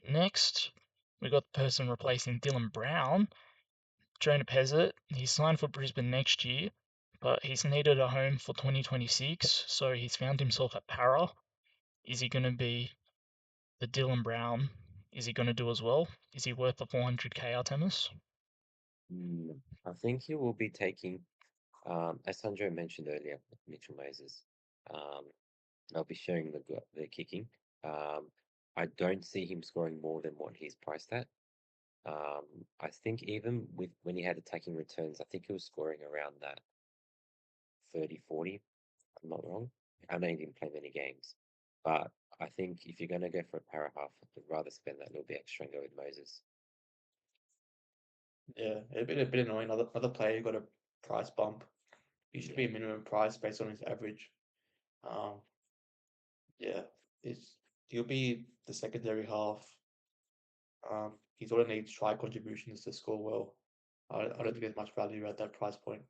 Next, we got the person replacing Dylan Brown, Jonah Pezzett. He's signed for Brisbane next year, but he's needed a home for 2026, so he's found himself at Para. Is he going to be the Dylan Brown, is he going to do as well? Is he worth the 400k, Artemis? I think he will be taking As Sandro mentioned earlier, Mitchell Moses, um, I'll be sharing the kicking. Um, I don't see him scoring more than what he's priced at. Um, I think even with when he had attacking returns, I think he was scoring around that 30, 40. I'm not wrong. I know he didn't play many games, but I think if you're going to go for a para half, I'd rather spend that little bit extra and go with Moses. Yeah, a bit annoying. Another player got a price bump. He should be Yeah, a minimum price based on his average. Um, yeah, he'll be the secondary half. He sort of needs try contributions to score well. I don't think there's much value at that price point.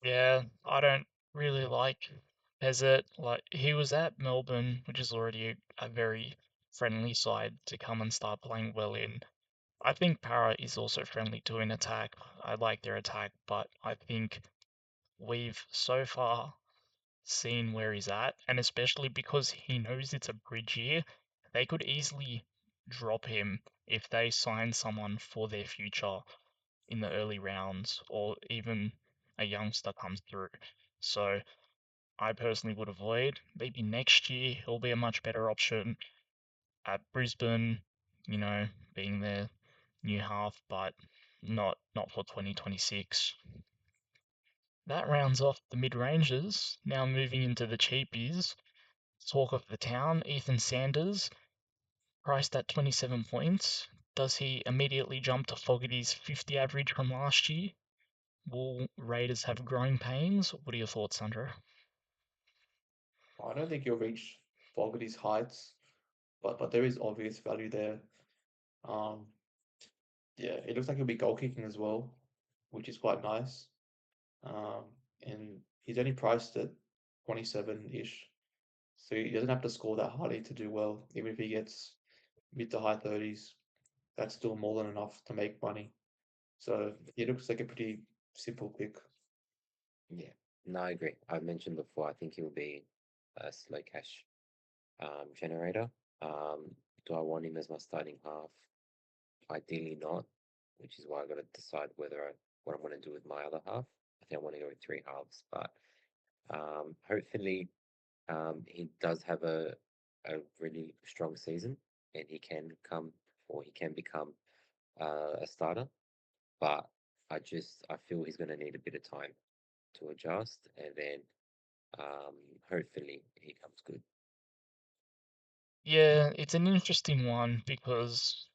Yeah, I don't really like Pezzett. Like he was at Melbourne, which is already a very friendly side to come and start playing well in. I think Para is also friendly to an attack. I like their attack, but I think we've so far seen where he's at, and especially because he knows it's a bridge year, they could easily drop him if they sign someone for their future in the early rounds or even a youngster comes through. So I personally would avoid. Maybe next year he'll be a much better option at Brisbane, being their new half, but not for 2026. That rounds off the mid-ranges. Now moving into the cheapies. Talk of the town, Ethan Sanders, priced at 27 points. Does he immediately jump to Fogarty's 50 average from last year? Will Raiders have growing pains? What are your thoughts, Sandra? I don't think he'll reach Fogarty's heights, but there is obvious value there. Um, yeah, it looks like he'll be goal kicking as well, which is quite nice. Um, and he's only priced at 27-ish, so he doesn't have to score that highly to do well. Even if he gets mid to high 30s, that's still more than enough to make money. So it looks like a pretty simple pick. yeah. No, I agree. I've mentioned before, I think he'll be a slow cash generator. Do I want him as my starting half? Ideally not, which is why I got to decide what I'm going to do with my other half. I think I want to go with three halves, but hopefully he does have a really strong season and he can become a starter. But I feel he's going to need a bit of time to adjust, and then um, hopefully he comes good. Yeah, it's an interesting one because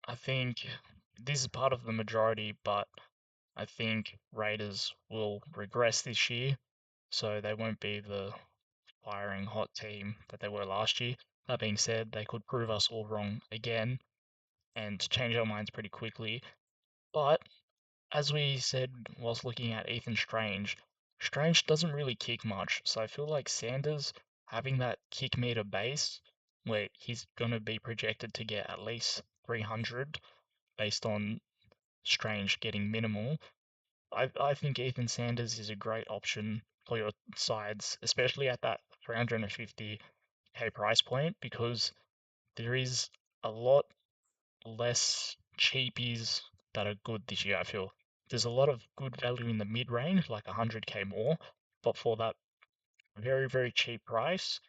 I think this is part of the majority, but I think Raiders will regress this year, so they won't be the firing hot team that they were last year. That being said, they could prove us all wrong again and change our minds pretty quickly. But as we said whilst looking at Ethan Strange, Strange doesn't really kick much, so I feel like Sanders having that kick meter base where he's going to be projected to get at least 300 based on Strange getting minimal. I think Ethan Sanders is a great option for your sides, especially at that 350k price point, because there is a lot less cheapies that are good this year, I feel. There's a lot of good value in the mid range, like 100k more, but for that very, very cheap price,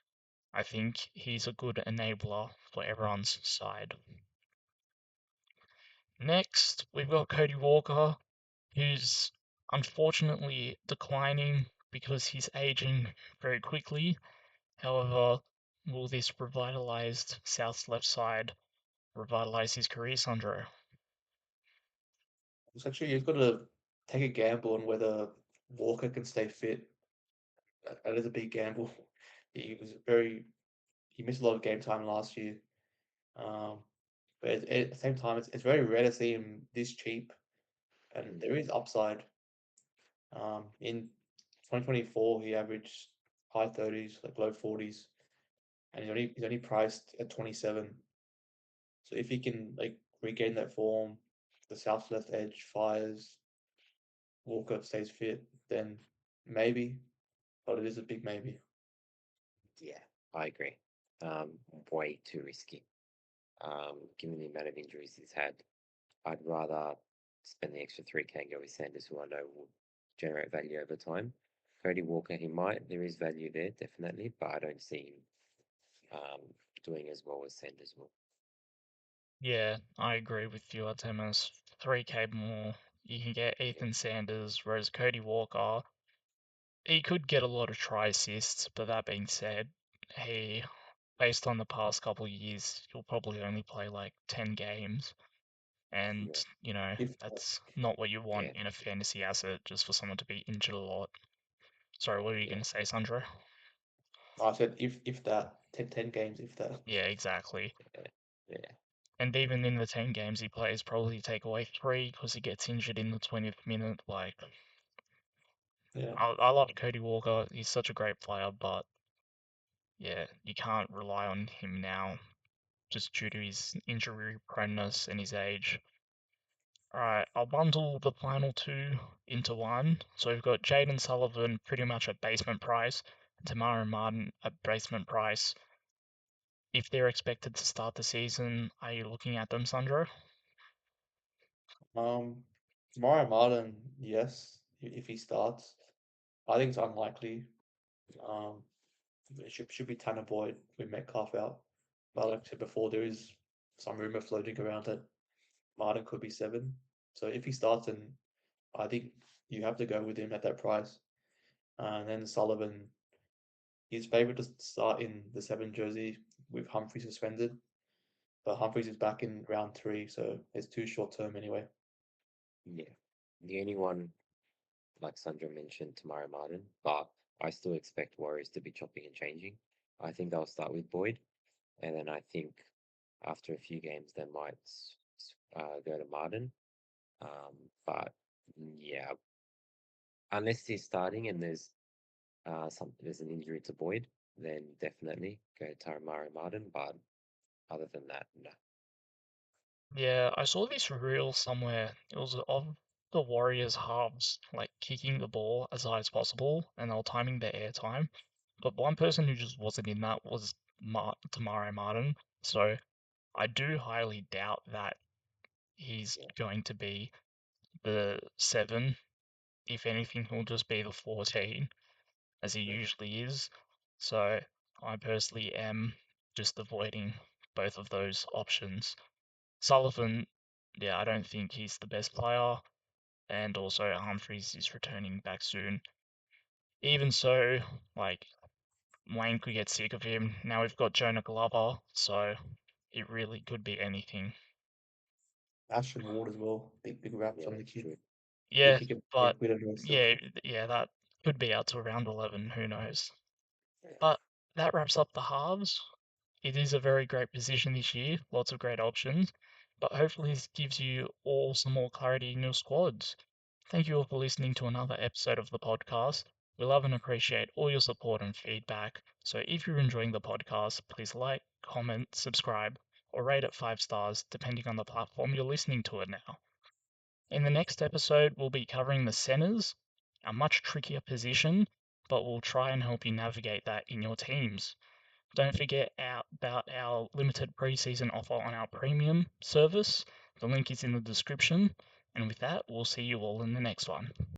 I think he's a good enabler for everyone's side. Next, we've got Cody Walker, who's unfortunately declining because he's aging very quickly. However, will this revitalized South's left side revitalize his career, Sandro? Essentially, you've got to take a gamble on whether Walker can stay fit. That is a big gamble. He was very he missed a lot of game time last year. Um, but at the same time, it's very rare to see him this cheap, and Mm, there is upside. In 2024, he averaged high 30s, like low 40s, and he's only priced at 27. So if he can like regain that form, the South left edge fires, Walker stays fit, then maybe, but it is a big maybe. yeah, I agree. Way too risky. Given the amount of injuries he's had, I'd rather spend the extra 3K and go with Sanders, who I know will generate value over time. Cody Walker, he might. There is value there, definitely, but I don't see him doing as well as Sanders will. Yeah, I agree with you, Artemis. 3K more, you can get Ethan Sanders, whereas Cody Walker, he could get a lot of try assists, but that being said, he, based on the past couple of years, he'll probably only play like 10 games. And, Yeah, If that's not what you want yeah. in a fantasy asset, just for someone to be injured a lot. Sorry, what were you Yeah, going to say, Sandro? I said if that 10 games, if that. Yeah, exactly. yeah, yeah, And even in the 10 games he plays, probably take away 3 because he gets injured in the 20th minute. Like, Yeah. I love Cody Walker. He's such a great player, but yeah, you can't rely on him now just due to his injury proneness and his age. Alright, I'll bundle the final two into one. So we've got Jaden Sullivan pretty much at basement price, and Tamara Martin at basement price. If they're expected to start the season, are you looking at them, Sandro? Mario Martin, yes, if he starts. I think it's unlikely. Um, it should be Tanner Boyd with Metcalf out. But like I said before, there is some rumor floating around that Martin could be 7. So if he starts, then I think you have to go with him at that price. And then Sullivan, his favorite to start in the 7 jersey with Humphrey suspended. But Humphreys is back in round 3, so it's too short term anyway. yeah. The only one, like Sandra mentioned, Tamara Martin, but I still expect Warriors to be chopping and changing. I think they'll start with Boyd, and then I think after a few games they might go to Martin. But yeah, unless he's starting and there's an injury to Boyd, then definitely go Taramari Martin. But other than that, no. Yeah, I saw this reel somewhere. It was of the Warriors halves, like kicking the ball as high as possible, and they were timing their air time. But one person who just wasn't in that was Tamare Martin. So I do highly doubt that he's Yeah, going to be the 7. If anything, he'll just be the 14, as he yeah, usually is. So I personally am just avoiding both of those options. Sullivan, yeah, I don't think he's the best player, and also Humphreys is returning back soon. Even so, like, Wayne could get sick of him. Now we've got Jonah Glover, so it really could be anything. Ashton Ward as well. Big raps yeah, on the that's kid. true. Think Yeah, he can but we don't know still. yeah, that could be out to around 11. Who knows? Yeah, But that wraps up the halves. It is a very great position this year, lots of great options, but hopefully this gives you all some more clarity in your squads. Thank you all for listening to another episode of the podcast. We love and appreciate all your support and feedback. So if you're enjoying the podcast, please like, comment, subscribe, or rate it 5 stars depending on the platform you're listening to it now. In the next episode, we'll be covering the centers, a much trickier position, but we'll try and help you navigate that in your teams. Don't forget about our limited preseason offer on our premium service. The link is in the description. And with that, we'll see you all in the next one.